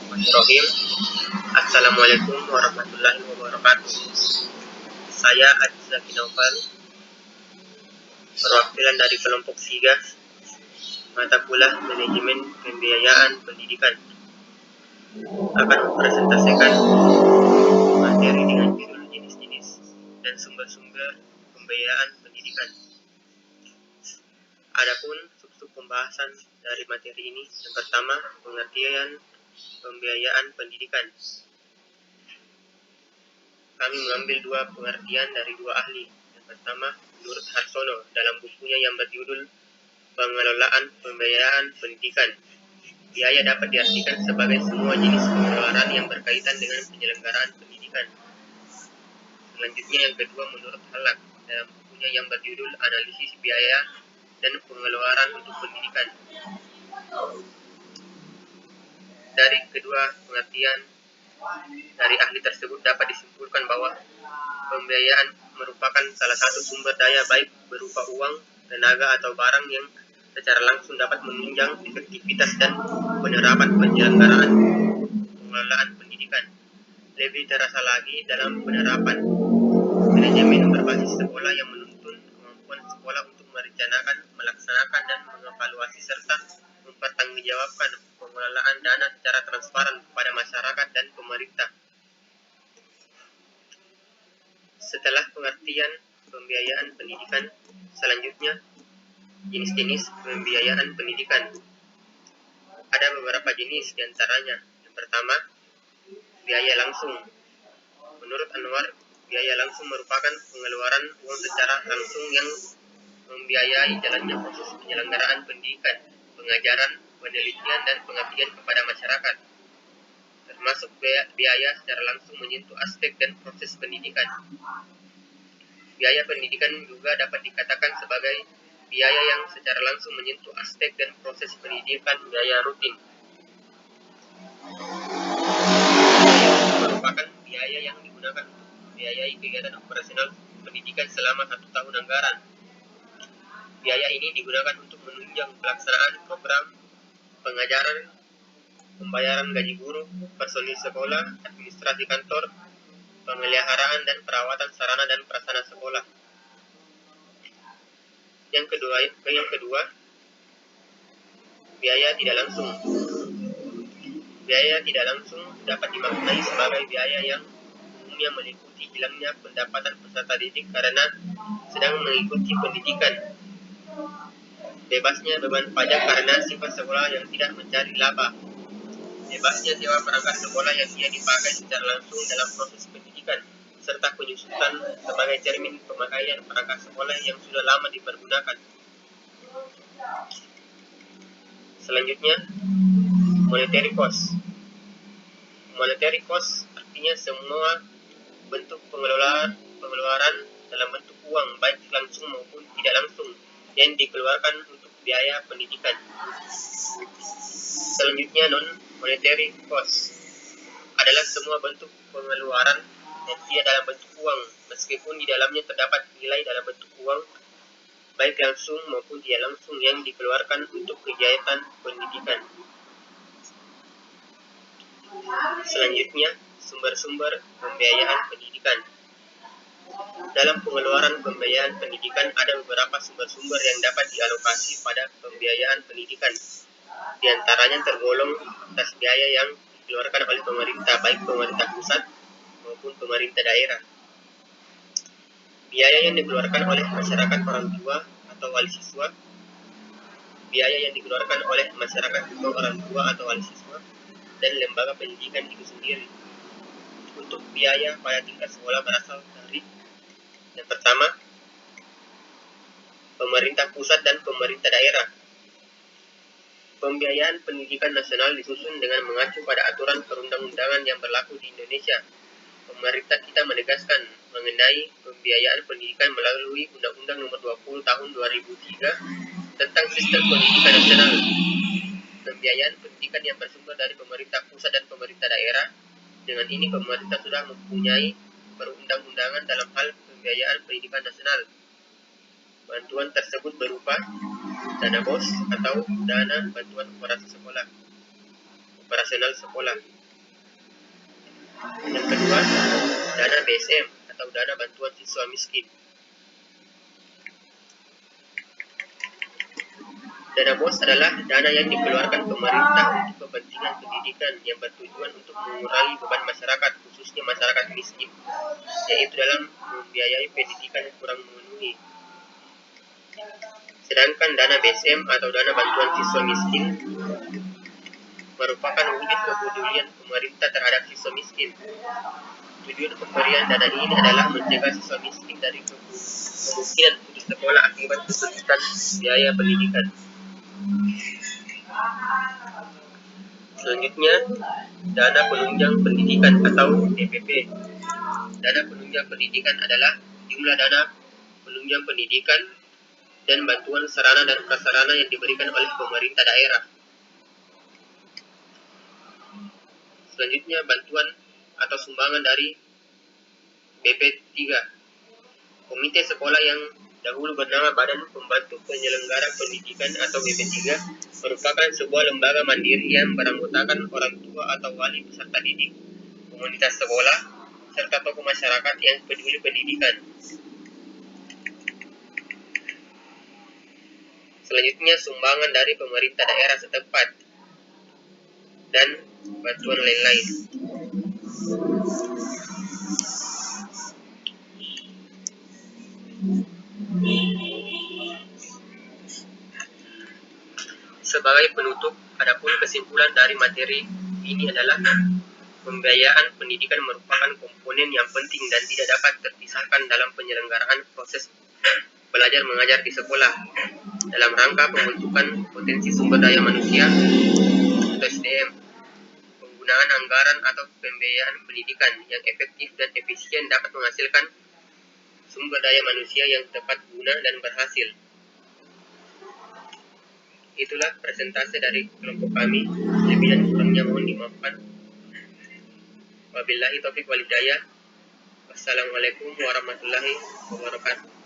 Bismillahirrahmanirrahim. Assalamualaikum warahmatullahi wabarakatuh. Saya Adi Zaki Naufal, perwakilan dari kelompok SIGA, mata kuliah Manajemen Pembiayaan Pendidikan, akan mempresentasikan materi dengan judul jenis-jenis dan sumber-sumber pembiayaan pendidikan. Adapun sub-sub pembahasan dari materi ini, yang pertama, pengertian pembiayaan pendidikan. Kami mengambil dua pengertian dari dua ahli. Yang pertama, menurut Harsono dalam bukunya yang berjudul Pengelolaan Pembiayaan Pendidikan. Biaya dapat diartikan sebagai semua jenis pengeluaran yang berkaitan dengan penyelenggaraan pendidikan. Selanjutnya yang kedua, menurut Halak dalam bukunya yang berjudul Analisis Biaya dan Pengeluaran untuk Pendidikan. Dari kedua pengertian dari ahli tersebut dapat disimpulkan bahwa pembiayaan merupakan salah satu sumber daya baik berupa uang, tenaga atau barang yang secara langsung dapat menunjang efektivitas dan penerapan penyelenggaraan pengelolaan pendidikan. Lebih terasa lagi dalam penerapan manajemen berbasis sekolah yang menuntun kemampuan sekolah untuk merencanakan, melaksanakan, dan mengevaluasi serta mempertanggungjawabkan pengelolaan dana secara transparan kepada masyarakat dan pemerintah. Setelah pengertian pembiayaan pendidikan, selanjutnya jenis-jenis pembiayaan pendidikan. Ada beberapa jenis diantaranya. Yang pertama, biaya langsung. Menurut Anwar, biaya langsung merupakan pengeluaran uang secara langsung yang membiayai jalannya proses penyelenggaraan pendidikan, pengajaran, penelitian, dan pengabdian kepada masyarakat, termasuk biaya secara langsung menyentuh aspek dan proses pendidikan. Biaya pendidikan juga dapat dikatakan sebagai biaya yang secara langsung menyentuh aspek dan proses pendidikan, biaya rutin. Merupakan biaya yang digunakan untuk membiayai kegiatan operasional pendidikan selama 1 tahun anggaran. Biaya ini digunakan untuk menunjang pelaksanaan program pengajaran, pembayaran gaji guru, personil sekolah, administrasi kantor, pemeliharaan dan perawatan sarana dan prasarana sekolah. Yang kedua, biaya tidak langsung. Biaya tidak langsung dapat dimaknai sebagai biaya yang umumnya meliputi hilangnya pendapatan peserta didik karena sedang mengikuti pendidikan, bebasnya beban pajak karena sifat sekolah yang tidak mencari laba, bebasnya sewa perangkat sekolah yang tidak dipakai secara langsung dalam proses pendidikan, serta penyusutan sebagai cermin pemakaian perangkat sekolah yang sudah lama dipergunakan. Selanjutnya, monetary cost. Monetary cost artinya semua bentuk pengeluaran dalam bentuk uang, baik langsung maupun tidak langsung, yang dikeluarkan untuk biaya pendidikan. Selanjutnya, non-monetary cost adalah semua bentuk pengeluaran yang tidak dalam bentuk uang, meskipun di dalamnya terdapat nilai dalam bentuk uang, baik langsung maupun tidak langsung, yang dikeluarkan untuk kegiatan pendidikan. Selanjutnya, sumber-sumber pembiayaan pendidikan. Dalam pengeluaran pembiayaan pendidikan ada beberapa sumber-sumber yang dapat dialokasi pada pembiayaan pendidikan. Di antaranya tergolong atas biaya yang dikeluarkan oleh pemerintah, baik pemerintah pusat maupun pemerintah daerah. Biaya yang dikeluarkan oleh masyarakat orang tua atau wali siswa, biaya yang dikeluarkan oleh masyarakat atau orang tua atau wali siswa, dan lembaga pendidikan itu sendiri. Untuk biaya pada tingkat sekolah berasal dari yang pertama, pemerintah pusat dan pemerintah daerah. Pembiayaan pendidikan nasional disusun dengan mengacu pada aturan perundang-undangan yang berlaku di Indonesia. Pemerintah kita menegaskan mengenai pembiayaan pendidikan melalui Undang-Undang Nomor 20 Tahun 2003 tentang Sistem Pendidikan Nasional. Pembiayaan pendidikan yang bersumber dari pemerintah pusat dan pemerintah daerah. Dengan ini pemerintah sudah mempunyai perundang-undangan dalam hal pembiayaan pendidikan nasional. Bantuan tersebut berupa dana BOS atau dana bantuan operasional sekolah. Yang kedua, dana BSM atau dana bantuan siswa miskin. Dana BOS adalah dana yang dikeluarkan pemerintah untuk kepentingan pendidikan yang bertujuan untuk mengurangi beban masyarakat, khususnya masyarakat miskin, yaitu dalam membiayai pendidikan yang kurang memenuhi. Sedangkan dana BSM atau dana bantuan siswa miskin merupakan wujud kepedulian pemerintah terhadap siswa miskin. Tujuan pemberian dana ini adalah mencegah siswa miskin dari kemungkinan putus sekolah akibat kesulitan biaya pendidikan. Selanjutnya, dana penunjang pendidikan atau DPP. Dana penunjang pendidikan adalah jumlah dana penunjang pendidikan dan bantuan sarana dan prasarana yang diberikan oleh pemerintah daerah. Selanjutnya, bantuan atau sumbangan dari BP3. Komite sekolah yang dahulu bernama Badan Pembantu Penyelenggara Pendidikan atau BP3 merupakan sebuah lembaga mandiri yang beranggotakan orang tua atau wali peserta didik, komunitas sekolah, serta tokoh masyarakat yang peduli pendidikan. Selanjutnya, sumbangan dari pemerintah daerah setempat dan bantuan lain-lain. Sebagai penutup, adapun kesimpulan dari materi ini adalah pembiayaan pendidikan merupakan komponen yang penting dan tidak dapat terpisahkan dalam penyelenggaraan proses belajar mengajar di sekolah dalam rangka pembentukan potensi sumber daya manusia atau SDM. Penggunaan anggaran atau pembiayaan pendidikan yang efektif dan efisien dapat menghasilkan sumber daya manusia yang tepat guna dan berhasil. Itulah presentasi dari kelompok kami. Lebih dan kurangnya mohon dimaafkan. Wabillahi taufiq wal hidayah. Wassalamualaikum warahmatullahi wabarakatuh.